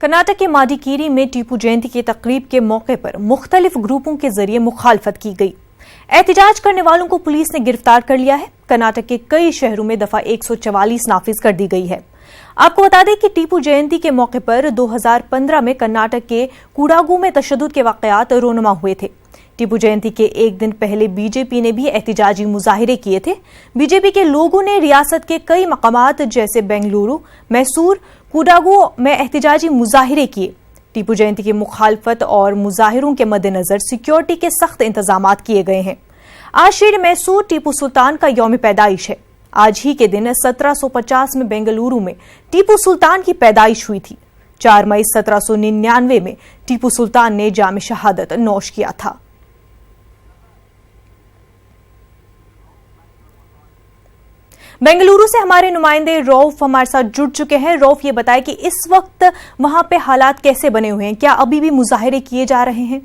कर्नाटक के माडिकेरी में टीपू जयंती की तकरीब के मौके पर मुख्तलिफ ग्रुपों के जरिए मुखालफत की गई। एहतजाज करने वालों को पुलिस ने गिरफ्तार कर लिया है। कर्नाटक के कई शहरों में दफा 144 नाफिज कर दी गई है। आपको बता दें कि टीपू जयंती के मौके पर 2015 में कर्नाटक के कुडागु में तशद्दुद के वाकयात रोनमा हुए थे। टीपू जयंती के एक दिन पहले बीजेपी ने भी एहतजाजी मुजाहिरे किए थे। बीजेपी के लोगों ने रियासत के कई मकामात जैसे बेंगलुरु, मैसूर, कुडागु में एहतजाजी मुजाहिरे किए। टीपू जयंती की मुखालफत और मुजाहिरों के मद्देनजर सिक्योरिटी के सख्त इंतजाम किए गए हैं। आज शहर मैसूर टीपू सुल्तान का यौम पैदाइश है। आज ही के दिन 1750 में बेंगलुरु में टीपू सुल्तान की पैदाइश हुई थी। 4 मई 1799 में टीपू सुल्तान ने जाम शहादत नोश किया था। बेंगलुरु से हमारे नुमाइंदे रौफ हमारे साथ जुड़ चुके हैं। रौफ, ये बताएं कि इस वक्त वहां पे हालात कैसे बने हुए हैं? क्या अभी भी मुजाहिरे किए जा रहे हैं?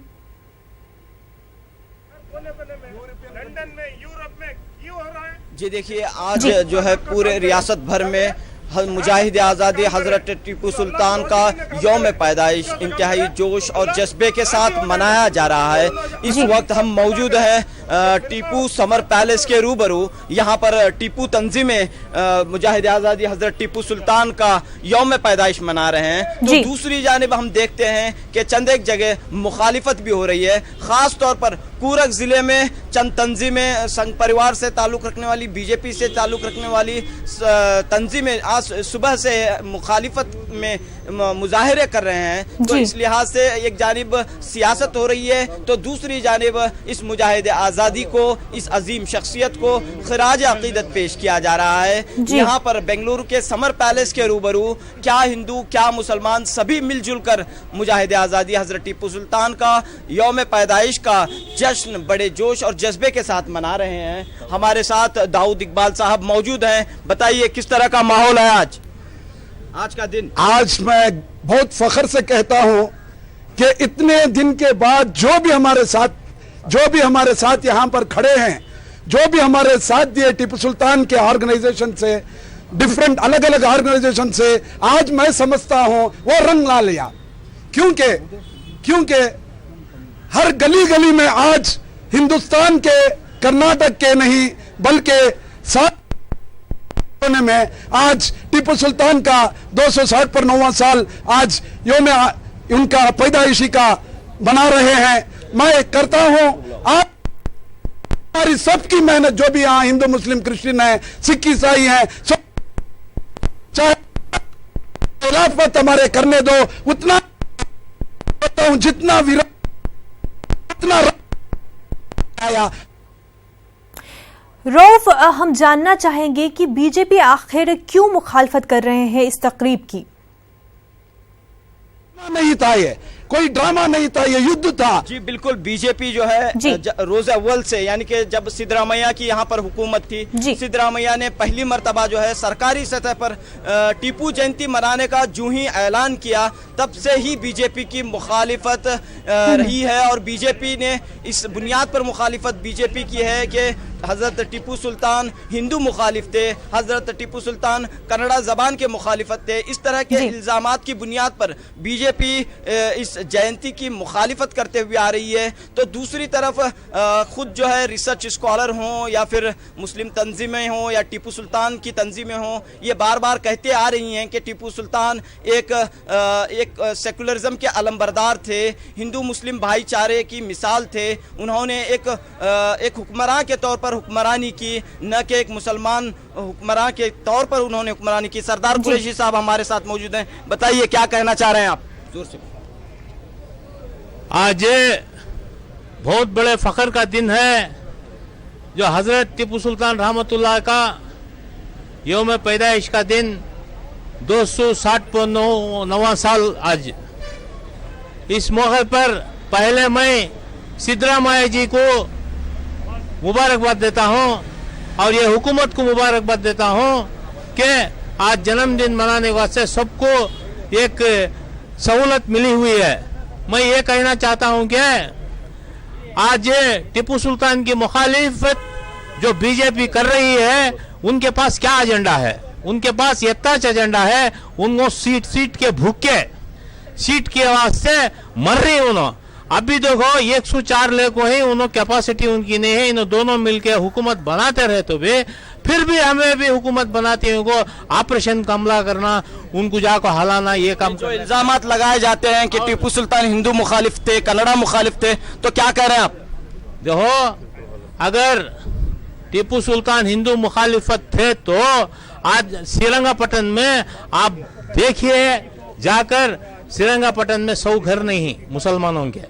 जी देखिए, आज जो है पूरे रियासत भर में मुजाहिद आज़ादी हज़रत टीपू सुल्तान का यौम पैदाइश इंतहाई जोश और जज्बे के साथ मनाया जा रहा है। इस वक्त हम मौजूद हैं टीपू समर पैलेस के रूबरू। यहाँ पर टीपू तंजीमें मुजाहिद आज़ादी हज़रत टीपू सुल्तान का यौम पैदाइश मना रहे हैं। तो दूसरी जानिब हम देखते हैं कि चंद एक जगह मुखालिफत भी हो रही है। ख़ास तौर पर कूरग ज़िले में चंद तंजीमें संघ परिवार से ताल्लुक़ रखने वाली, बीजेपी से ताल्लुक़ रखने वाली तंजीमें आज सुबह से मुखालिफत में मुजाहिरे कर रहे हैं। तो इस लिहाज से एक जानिब सियासत हो रही है, तो दूसरी जानिब इस मुजाहिद आज़ादी को, इस अजीम शख्सियत को खिराज अकीदत पेश किया जा रहा है। यहाँ पर बेंगलुरु के समर पैलेस के रूबरू क्या हिंदू क्या मुसलमान सभी मिलजुल कर मुजाहिद आज़ादी हज़रत टीपू सुल्तान का यौम पैदाइश का जश्न बड़े जोश और जज्बे के साथ मना रहे हैं। हमारे साथ दाऊद इकबाल साहब मौजूद हैं। बताइए किस तरह का माहौल है आज का दिन? आज मैं बहुत फख्र से कहता हूं कि इतने दिन के बाद जो भी हमारे साथ यहाँ पर खड़े हैं, जो भी हमारे साथ दिए टीपू सुल्तान के ऑर्गेनाइजेशन से, डिफरेंट अलग अलग ऑर्गेनाइजेशन से, आज मैं समझता हूं वो रंग ला लिया। क्योंकि हर गली गली में आज हिंदुस्तान के, कर्नाटक के नहीं बल्कि सात में आज टीपू सुल्तान का 260 पर 9वां साल आज यौम उनका पैदाइशी का बना रहे हैं। मैं करता हूं आप हमारी सबकी मेहनत, जो भी यहाँ हिंदू मुस्लिम क्रिश्चियन है, सिख ईसाई है, सब चाहे खिलाफत हमारे करने दो, उतना जितना विरोध उतना आया। रौफ, हम जानना चाहेंगे कि बीजेपी आखिर क्यों मुखालफत कर रहे हैं इस तकरीब की? नहीं था ये, कोई ड्रामा नहीं था, ये युद्ध था। जी बिल्कुल, बीजेपी जो है रोज अव्वल से, यानी कि जब सिद्धरामैया की यहाँ पर हुकूमत थी, सिद्धरामैया ने पहली मर्तबा जो है सरकारी सतह पर टीपू जयंती मनाने का जो ही ऐलान किया, तब से ही बीजेपी की मुखालिफत रही है। और बीजेपी ने इस बुनियाद पर मुखालिफत बीजेपी की है कि हज़रत टीपू सुल्तान हिंदू मुखालिफ थे, हज़रत टीपू सुल्तान कन्नड़ा ज़बान के मुखालिफत थे। इस तरह के इल्ज़ामात की बुनियाद पर बीजेपी इस जयंती की मुखालिफत करते हुए आ रही है। तो दूसरी तरफ खुद जो है रिसर्च स्कॉलर हों या फिर मुस्लिम तंजीमें हों या टीपू सुल्तान की तंजीमें हों, ये बार बार कहते आ रही हैं कि टीपू सुल्तान एक सेकुलरिज्म के अलमबरदार थे, हिंदू मुस्लिम भाईचारे की मिसाल थे। उन्होंने एक हुक्मरान के तौर पर हुक्मरानी की, न कि एक मुसलमान हुक्मरान के तौर पर उन्होंने हुक्मरानी की। सरदार कुरैशी साहब हमारे साथ मौजूद हैं। बताइए क्या कहना चाह रहे हैं आप? जोर से। आज बहुत बड़े फख्र का दिन है जो हजरत टीपू सुल्तान रहमतुल्लाह का यौम पैदाइश का दिन 260 साल। आज इस मौके पर पहले मैं सिद्धरामैया जी को मुबारकबाद देता हूं और ये हुकूमत को मुबारकबाद देता हूं कि आज जन्मदिन मनाने वास्ते सबको एक सहूलत मिली हुई है। मैं ये कहना चाहता हूं कि आज ये टिप्पू सुल्तान की मुखालिफत जो बीजेपी कर रही है, उनके पास क्या एजेंडा है? उनके पास यत्ताच एजेंडा है। उनको सीट के भूखे सीट के वास्ते मर रही उन्होंने। अभी देखो 104 ले को है, उन्होंने कैपेसिटी उनकी नहीं है, इन दोनों मिलके हुकूमत बनाते रहे तो भी फिर भी हमें भी हुकूमत बनाते हुए को ऑपरेशन कमला करना, उनको जाको हलाना, ये काम। जो इल्जामात लगाए जाते हैं कि टीपू सुल्तान हिंदू मुखालिफ थे, कन्नड़ा मुखालिफ थे, तो क्या कह रहे हैं आप? देखो अगर टीपू सुल्तान हिंदू मुखालिफत थे तो आज श्रीरंगापट्टन में आप देखिए जाकर, श्रीरंगापट्टन में 100 घर नहीं मुसलमानों के,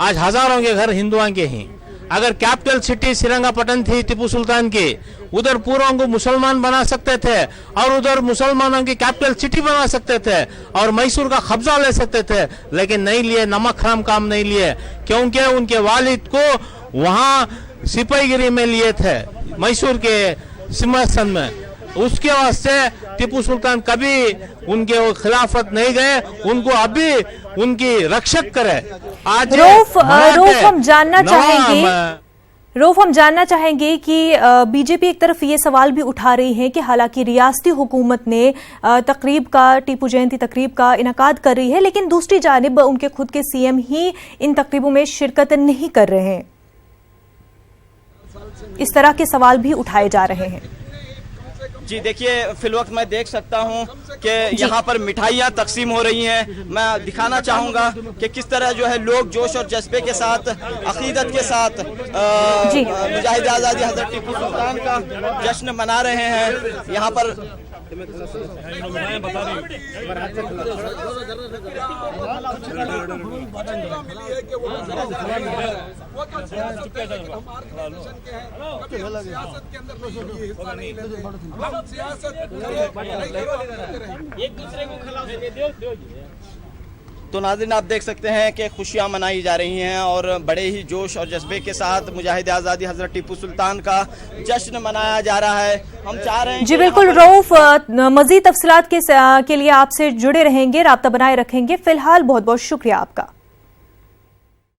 आज हजारों के घर हिंदुओं के हैं। अगर कैपिटल सिटी श्रीरंगापट्टन थी टीपू सुल्तान की, उधर पूरों को मुसलमान बना सकते थे और उधर मुसलमानों की कैपिटल सिटी बना सकते थे और मैसूर का कब्जा ले सकते थे, लेकिन नहीं लिए, नमक हराम काम नहीं लिए, क्योंकि उनके वालिद को वहां सिपाहीगिरी में लिए थे मैसूर के सिंहासन में। उसके वास्ते टीपू सुल्तान कभी उनके खिलाफत नहीं गए, उनको अभी उनकी रक्षक करे। आज रऊफ हम जानना चाहेंगे कि बीजेपी एक तरफ ये सवाल भी उठा रही है कि हालांकि रियासती हुकूमत ने तकरीब का, टीपू जयंती तकरीब का इनकाद कर रही है, लेकिन दूसरी जानिब उनके खुद के सीएम ही इन तकरीबों में शिरकत नहीं कर रहे हैं। इस तरह के सवाल भी उठाए जा रहे हैं। जी देखिए, फिलवक्त मैं देख सकता हूं कि यहाँ पर मिठाइयाँ तकसीम हो रही हैं। मैं दिखाना चाहूँगा कि किस तरह जो है लोग जोश और जज्बे के साथ, अकीदत के साथ मुजाहिद आज़ादी हज़रत टीपू सुल्तान का जश्न मना रहे हैं। यहाँ पर तो नाज़रीन आप देख सकते हैं कि खुशियां मनाई जा रही हैं और बड़े ही जोश और जज्बे के साथ मुजाहिद आज़ादी हज़रत टीपू सुल्तान का जश्न मनाया जा रहा है। हम चाह रहे हैं जी बिल्कुल रऊफ, मजीद तफसीलात के लिए आपसे जुड़े रहेंगे, राब्ता बनाए रखेंगे। फिलहाल बहुत बहुत शुक्रिया आपका।